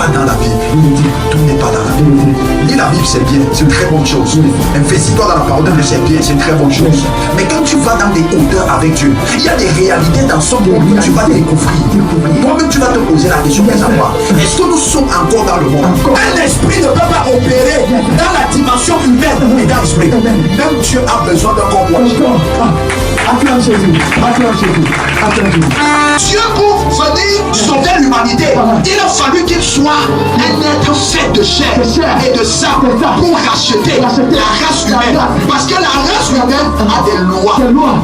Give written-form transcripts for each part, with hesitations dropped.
pas dans la Bible. Tout n'est pas dans la Bible. Lis la Bible, c'est bien, c'est une très bonne chose. Investis-toi dans la parole de Dieu, c'est bien, c'est une très bonne chose. Mais quand tu vas dans des hauteurs avec Dieu, il y a des réalités dans son monde que tu vas découvrir. Toi-même, tu vas te poser la question de savoir, est-ce que nous sommes encore dans le monde? Un esprit ne peut pas opérer dans la dimension humaine et dans l'esprit. Même Dieu a besoin d'un corps. Acclame Jésus, acclame Jésus, acclame Jésus. Dieu, pour venir sauver l'humanité, il a fallu qu'il soit un être fait de chair et de sang pour racheter la race humaine. Parce que la race humaine a des lois.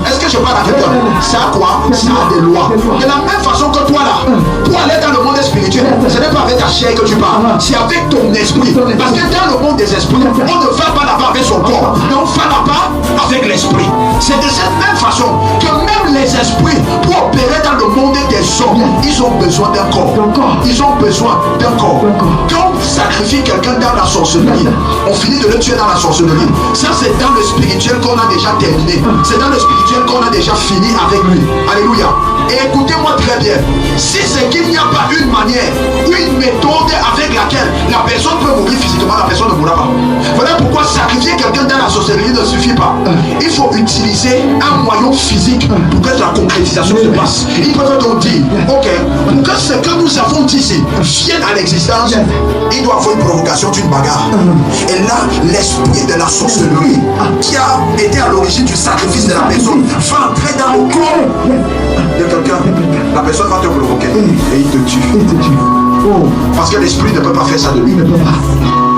Est-ce que je parle à quelqu'un? Ça a quoi? Ça a des lois. De la même façon que toi là, pour aller dans le monde spirituel, ce n'est pas avec ta chair que tu parles, c'est avec ton esprit. Parce que dans le monde des esprits, on ne va pas là-bas avec son corps, mais on va là-bas avec l'esprit. C'est de cette même façon que même les esprits, pour opérer dans le monde des hommes, ils ont besoin d'un corps. Ils ont besoin d'un corps. Quand on sacrifie quelqu'un dans la sorcellerie, on finit de le tuer dans la sorcellerie. Ça, c'est dans le spirituel qu'on a déjà terminé. C'est dans le spirituel qu'on a déjà fini avec lui. Alléluia. Et écoutez-moi très bien. Si c'est qu'il n'y a pas une manière ou une méthode avec laquelle la personne peut mourir physiquement, la personne ne mourra pas. Voilà pourquoi sacrifier quelqu'un dans la sorcellerie ne suffit pas. Il faut utiliser un moyen physique pour que la concrétisation se passe. Ils peuvent donc dire, ok, pour que ce que nous avons dit ici vienne à l'existence, il doit avoir une provocation d'une bagarre. Et là, l'esprit de la sorcellerie qui a été à l'origine du sacrifice de la personne va entrer dans le corps de quelqu'un. La personne va te provoquer et il te tue. Parce que l'esprit ne peut pas faire ça de lui.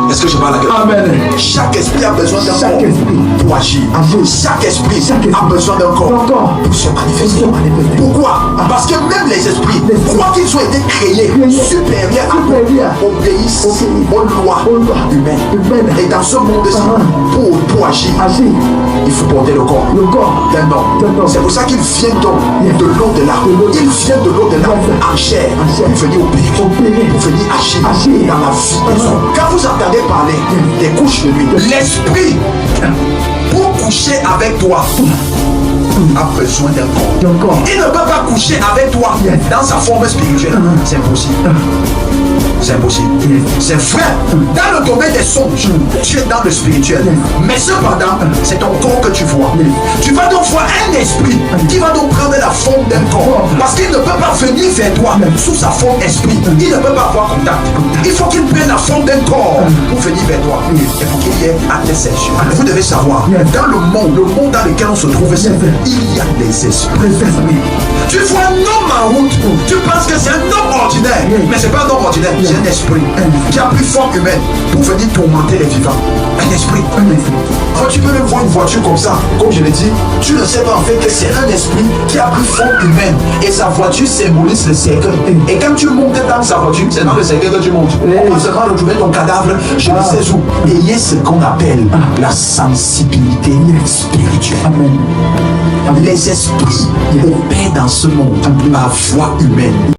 Est-ce que je parle à quelqu'un? Amen. Chaque esprit a besoin d'un corps pour agir. Chaque esprit a besoin d'un corps pour se manifester. Pourquoi? Parce que même les esprits, quoi qu'ils ont été créés supérieurs à nous, obéissent aux lois humaines. Et dans ce monde-ci, pour agir, il faut porter le corps d'un homme. C'est pour ça qu'il vient donc de l'au-delà. Il vient de l'au-delà en chair pour venir opérer, pour venir agir dans la vie. Quand vous entendez parler des couches de nuit, l'esprit pour coucher avec toi a besoin d'un corps. Il ne peut pas coucher avec toi dans sa forme spirituelle. C'est impossible. C'est impossible. C'est vrai. Dans le domaine des songes, tu es dans le spirituel. Mais cependant, c'est ton corps que tu vois. Tu vas donc voir un esprit qui va donc prendre la forme d'un corps. Parce qu'il ne peut pas venir vers toi sous sa forme esprit. Il ne peut pas avoir contact. Il faut qu'il prenne la forme d'un corps pour venir vers toi. Et pour qu'il y ait intercession. Vous devez savoir, dans le monde dans lequel on se trouve, il y a des esprits. Tu vois un homme en route, tu penses que c'est un homme ordinaire. Mais c'est pas un homme ordinaire. C'est un esprit qui a pris forme humaine pour venir tourmenter les vivants. Un esprit. Alors, tu peux même voir une voiture comme ça, comme je l'ai dit, tu ne sais pas en fait que c'est un esprit qui a pris forme humaine et sa voiture symbolise le cercueil. Et quand tu montes dans sa voiture, c'est dans le cercueil que tu montes. On va seulement retrouver ton cadavre, je ne sais où. Ayez ce qu'on appelle la sensibilité spirituelle. Amen. Les esprits opèrent dans ce monde par voie humaine.